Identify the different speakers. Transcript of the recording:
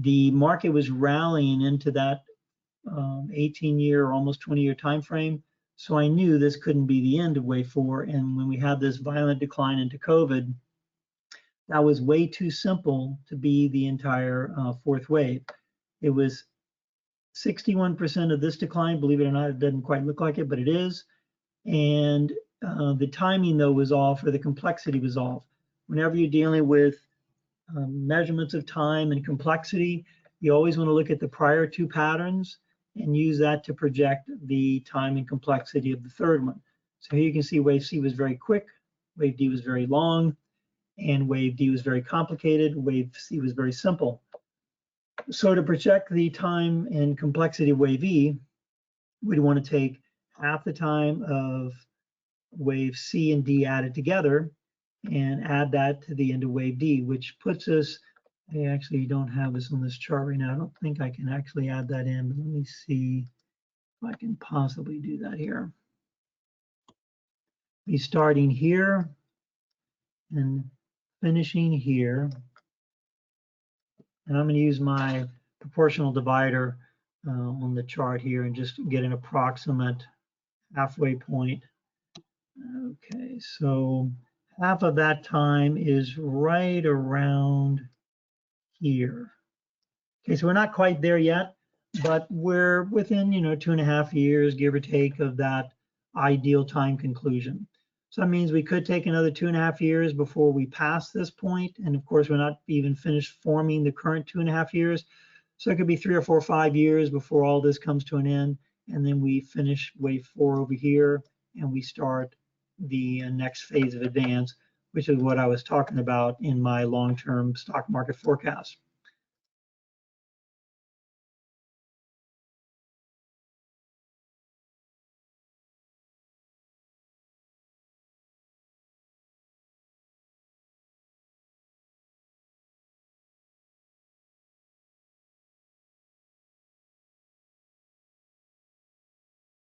Speaker 1: the market was rallying into that 18-year or almost 20-year time frame. So I knew this couldn't be the end of wave 4. And when we had this violent decline into COVID, that was way too simple to be the entire fourth wave. It was 61% of this decline. Believe it or not, it doesn't quite look like it, but it is. And the timing, though, was off, or the complexity was off. Whenever you're dealing with measurements of time and complexity, you always want to look at the prior two patterns and use that to project the time and complexity of the third one. So here you can see wave C was very quick, wave D was very long, and wave D was very complicated, wave C was very simple. So to project the time and complexity of wave E, we'd want to take half the time of wave C and D added together and add that to the end of wave D, which puts us, I actually don't have this on this chart right now. I don't think I can actually add that in, but let me see if I can possibly do that here. Be starting here and finishing here. And I'm going to use my proportional divider on the chart here and just get an approximate halfway point. Okay, so half of that time is right around here. Okay, so we're not quite there yet, but we're within, 2.5 years, give or take, of that ideal time conclusion. So that means we could take another 2.5 years before we pass this point. And of course, we're not even finished forming the current 2.5 years. So it could be 3 or 4 or 5 years before all this comes to an end. And then we finish wave 4 over here and we start the next phase of advance, which is what I was talking about in my long-term stock market forecast.